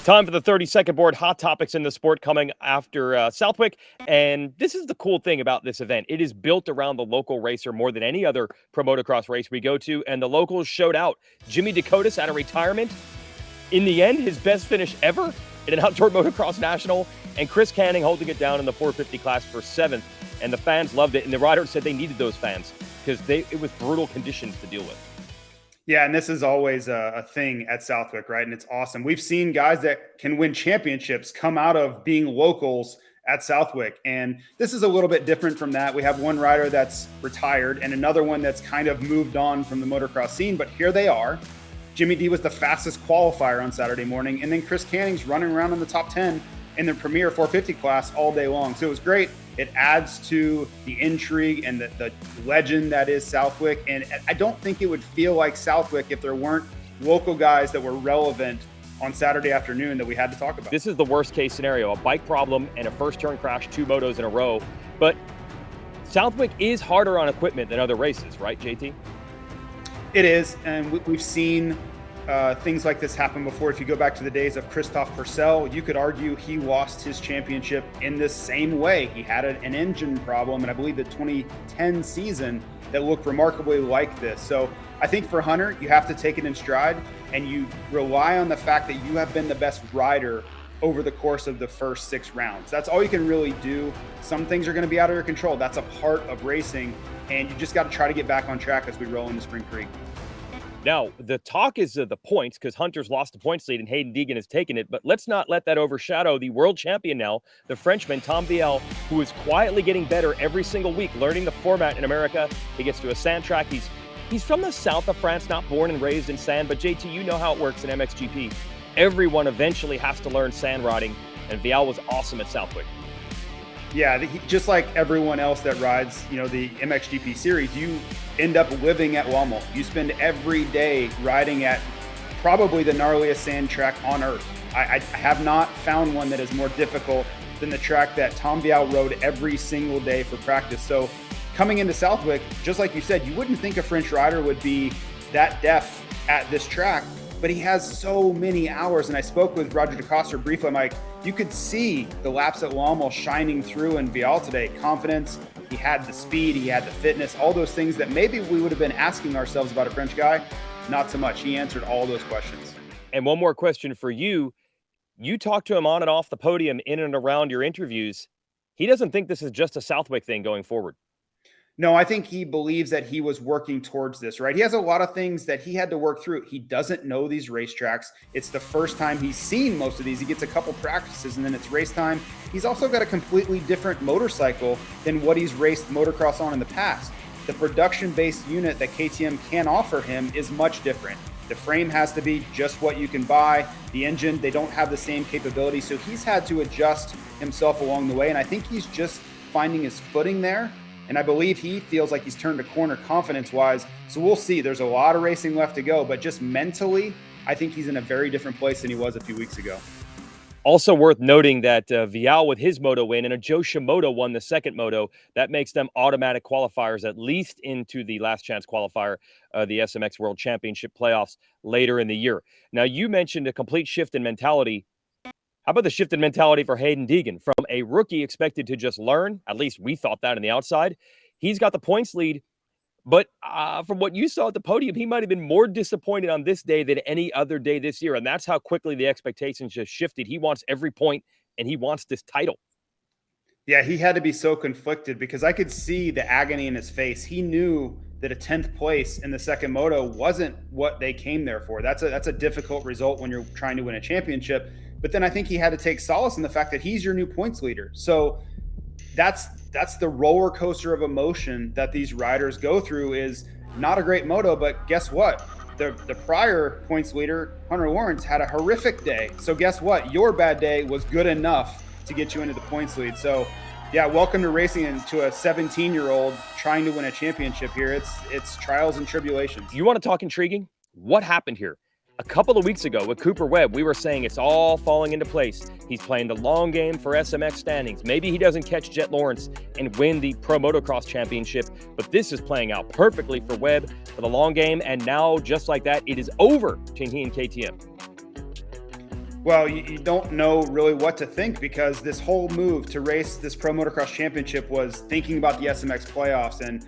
Time for the 30-second board hot topics in the sport coming after Southwick. And this is the cool thing about this event. It is built around the local racer more than any other pro motocross race we go to. And the locals showed out. Jimmy Dakotas out of retirement. In the end, his best finish ever in an outdoor motocross national. And Chris Canning holding it down in the 450 class for 7th. And the fans loved it. And the riders said they needed those fans because it was brutal conditions to deal with. Yeah, and this is always a thing at Southwick, right? And it's awesome. We've seen guys that can win championships come out of being locals at Southwick. And this is a little bit different from that. We have one rider that's retired and another one that's kind of moved on from the motocross scene. But here they are. Jimmy D was the fastest qualifier on Saturday morning. And then Chris Canning's running around in the top 10 in the premier 450 class all day long. So it was great. It adds to the intrigue and the legend that is Southwick. And I don't think it would feel like Southwick if there weren't local guys that were relevant on Saturday afternoon that we had to talk about. This is the worst case scenario, a bike problem and a first turn crash, 2 motos in a row. But Southwick is harder on equipment than other races, right, JT? It is. And we've seen things like this happen before. If you go back to the days of Christophe Purcell, you could argue he lost his championship in this same way. He had an engine problem, and I believe the 2010 season that looked remarkably like this. So I think for Hunter, you have to take it in stride, and you rely on the fact that you have been the best rider over the course of the first 6 rounds. That's all you can really do. Some things are going to be out of your control. That's a part of racing, and you just got to try to get back on track as we roll into Spring Creek. Now, the talk is the points because Hunter's lost the points lead and Hayden Deegan has taken it. But let's not let that overshadow the world champion now, the Frenchman, Tom Vial, who is quietly getting better every single week, learning the format in America. He gets to a sand track. He's from the south of France, not born and raised in sand. But JT, you know how it works in MXGP. Everyone eventually has to learn sand riding, and Vial was awesome at Southwick. Yeah, just like everyone else that rides, the MXGP series, you end up living at Lommel. You spend every day riding at probably the gnarliest sand track on earth. I have not found one that is more difficult than the track that Tom Vial rode every single day for practice. So coming into Southwick, just like you said, you wouldn't think a French rider would be that deft at this track, but he has so many hours. And I spoke with Roger DeCoster briefly. I'm like, you could see the laps at Lommel shining through in Vial today. Confidence, he had the speed, he had the fitness, all those things that maybe we would have been asking ourselves about a French guy. Not so much. He answered all those questions. And one more question for you. You talked to him on and off the podium in and around your interviews. He doesn't think this is just a Southwick thing going forward. No, I think he believes that he was working towards this, right? He has a lot of things that he had to work through. He doesn't know these racetracks. It's the first time he's seen most of these. He gets a couple practices and then it's race time. He's also got a completely different motorcycle than what he's raced motocross on in the past. The production-based unit that KTM can offer him is much different. The frame has to be just what you can buy. The engine, they don't have the same capability. So he's had to adjust himself along the way. And I think he's just finding his footing there. And I believe he feels like he's turned a corner confidence-wise. So we'll see. There's a lot of racing left to go. But just mentally, I think he's in a very different place than he was a few weeks ago. Also worth noting that Vial with his moto win and a Joe Shimoda won the second moto. That makes them automatic qualifiers, at least into the last chance qualifier, the SMX World Championship playoffs later in the year. Now, you mentioned a complete shift in mentality. How about the shift in mentality for Hayden Deegan? From a rookie expected to just learn, at least we thought that on the outside, he's got the points lead. But from what you saw at the podium, he might have been more disappointed on this day than any other day this year. And that's how quickly the expectations just shifted. He wants every point, and he wants this title. Yeah, he had to be so conflicted because I could see the agony in his face. He knew that a 10th place in the second moto wasn't what they came there for. That's a difficult result when you're trying to win a championship. But then I think he had to take solace in the fact that he's your new points leader. So that's the roller coaster of emotion that these riders go through. Is not a great moto, but guess what? The prior points leader, Hunter Lawrence, had a horrific day. So guess what? Your bad day was good enough to get you into the points lead. So yeah, welcome to racing into a 17-year-old trying to win a championship here. It's trials and tribulations. You want to talk intriguing? What happened here? A couple of weeks ago with Cooper Webb, we were saying it's all falling into place. He's playing the long game for SMX standings. Maybe he doesn't catch Jett Lawrence and win the Pro Motocross Championship, but this is playing out perfectly for Webb for the long game. And now, just like that, it is over between he and KTM. Well, you don't know really what to think, because this whole move to race this Pro Motocross Championship was thinking about the SMX playoffs. And,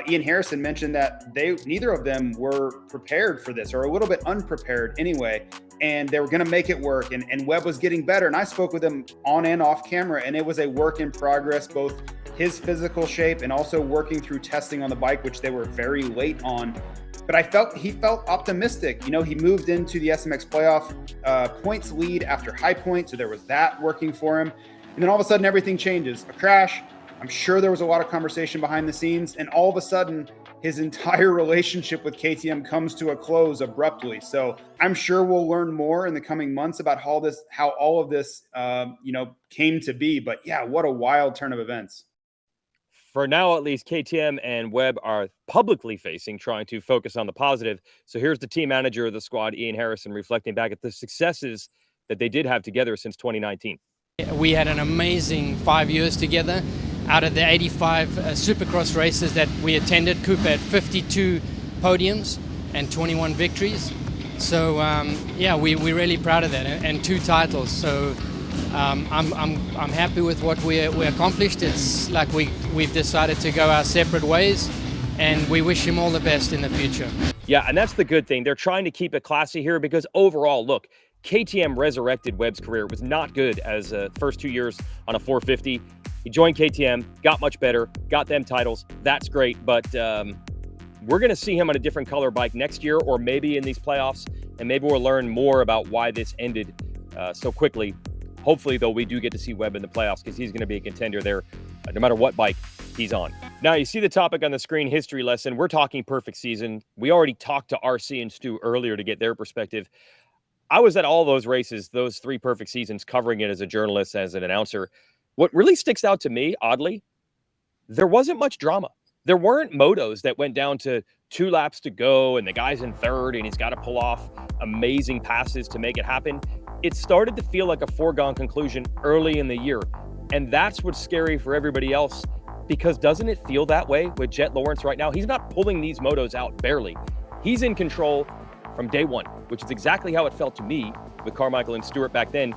Ian Harrison mentioned that neither of them were prepared for this, or a little bit unprepared anyway, and they were going to make it work. And Webb was getting better. And I spoke with him on and off camera, and it was a work in progress, both his physical shape and also working through testing on the bike, which they were very late on. But he felt optimistic. He moved into the SMX playoff points lead after high point, so there was that working for him. And then all of a sudden, everything changes. A crash. I'm sure there was a lot of conversation behind the scenes, and all of a sudden, his entire relationship with KTM comes to a close abruptly. So I'm sure we'll learn more in the coming months about how all of this, came to be. But yeah, what a wild turn of events. For now, at least, KTM and Webb are publicly facing, trying to focus on the positive. So here's the team manager of the squad, Ian Harrison, reflecting back at the successes that they did have together since 2019. We had an amazing 5 years together. Out of the 85 Supercross races that we attended, Cooper had 52 podiums and 21 victories. So we're really proud of that, and 2 titles. So I'm happy with what we accomplished. It's like we've decided to go our separate ways, and we wish him all the best in the future. Yeah, and that's the good thing. They're trying to keep it classy here, because overall, look, KTM resurrected Webb's career. It was not good as first 2 years on a 450. He joined KTM, got much better, got them titles. That's great, but we're going to see him on a different color bike next year, or maybe in these playoffs, and maybe we'll learn more about why this ended so quickly. Hopefully, though, we do get to see Webb in the playoffs, because he's going to be a contender there no matter what bike he's on. Now, you see the topic on the screen, history lesson. We're talking perfect season. We already talked to RC and Stu earlier to get their perspective. I was at all those races, those 3 perfect seasons, covering it as a journalist, as an announcer. What really sticks out to me, oddly, there wasn't much drama. There weren't motos that went down to 2 laps to go and the guy's in third and he's got to pull off amazing passes to make it happen. It started to feel like a foregone conclusion early in the year. And that's what's scary for everybody else, because doesn't it feel that way with Jett Lawrence right now? He's not pulling these motos out barely. He's in control from day one, which is exactly how it felt to me with Carmichael and Stewart back then.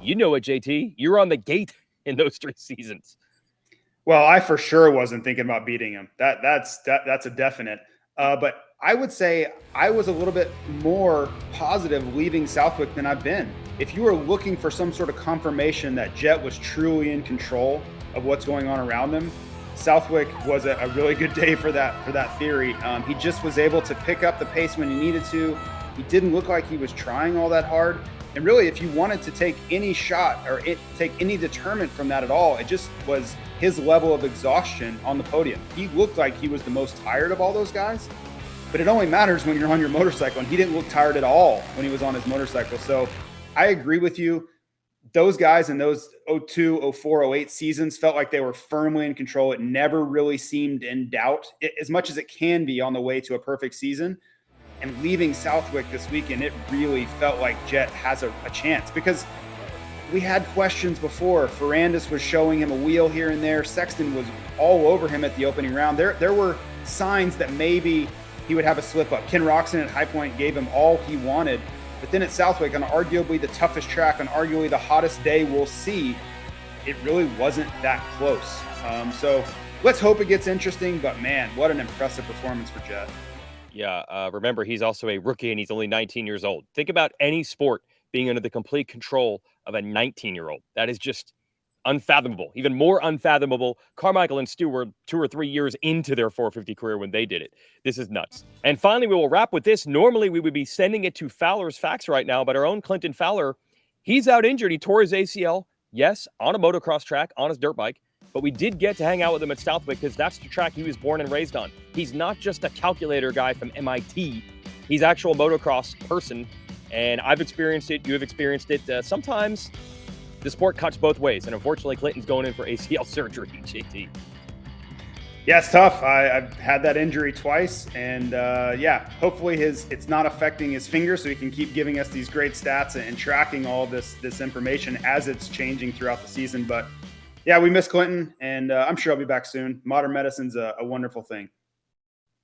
You know it, JT. You were on the gate in those 3 seasons. Well, I for sure wasn't thinking about beating him. That's a definite. But I would say I was a little bit more positive leaving Southwick than I've been. If you were looking for some sort of confirmation that Jett was truly in control of what's going on around him, Southwick was a really good day for that theory. He just was able to pick up the pace when he needed to. He didn't look like he was trying all that hard. And really, if you wanted to take any shot or take any deterrent from that at all, it just was his level of exhaustion on the podium. He looked like he was the most tired of all those guys, but it only matters when you're on your motorcycle, and he didn't look tired at all when he was on his motorcycle. So I agree with you. Those guys in those 02, 04, 08 seasons felt like they were firmly in control. It never really seemed in doubt, as much as it can be on the way to a perfect season. And leaving Southwick this weekend, it really felt like Jett has a chance, because we had questions before. Ferrandis was showing him a wheel here and there. Sexton was all over him at the opening round. There were signs that maybe he would have a slip up. Ken Roxon at High Point gave him all he wanted. But then at Southwick, on arguably the toughest track, on arguably the hottest day we'll see, it really wasn't that close. So let's hope it gets interesting. But man, what an impressive performance for Jett. Yeah, remember, he's also a rookie and he's only 19 years old. Think about any sport being under the complete control of a 19-year-old. That is just unfathomable. Even more unfathomable, Carmichael and Stu were 2 or 3 years into their 450 career when they did it. This is nuts. And finally, we will wrap with this. Normally, we would be sending it to Fowler's Facts right now, but our own Clinton Fowler, he's out injured. He tore his ACL, yes, on a motocross track, on his dirt bike. But we did get to hang out with him at Southwick, because that's the track he was born and raised on. He's not just a calculator guy from MIT. He's actual motocross person, and I've experienced it. You have experienced it. Sometimes the sport cuts both ways, and unfortunately, Clinton's going in for ACL surgery, JT. Yeah, it's tough. I've had that injury twice, and hopefully it's not affecting his finger, so he can keep giving us these great stats and tracking all this information as it's changing throughout the season. But yeah, we miss Clinton, and I'm sure I'll be back soon. Modern medicine's a wonderful thing.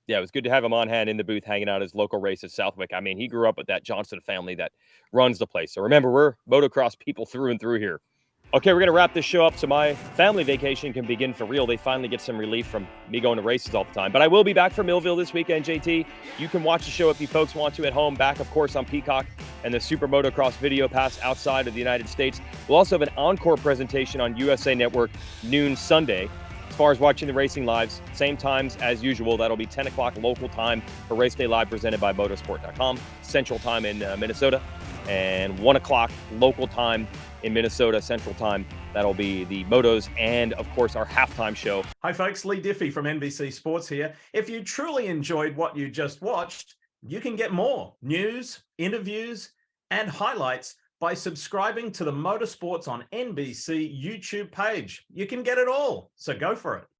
Yeah, it was good to have him on hand in the booth hanging out at his local race at Southwick. I mean, he grew up with that Johnson family that runs the place. So remember, we're motocross people through and through here. Okay, we're going to wrap this show up so my family vacation can begin for real. They finally get some relief from me going to races all the time. But I will be back from Millville this weekend, JT. You can watch the show if you folks want to at home. Back, of course, on Peacock and the Super Motocross Video Pass outside of the United States. We'll also have an encore presentation on USA Network noon Sunday. As far as watching the racing lives, same times as usual. That'll be 10 o'clock local time for Race Day Live presented by Motorsport.com, Central Time in Minnesota, and 1 o'clock local time in Minnesota, Central Time. That'll be the motos and, of course, our halftime show. Hi, folks. Lee Diffie from NBC Sports here. If you truly enjoyed what you just watched, you can get more news, interviews, and highlights by subscribing to the Motorsports on NBC YouTube page. You can get it all, so go for it.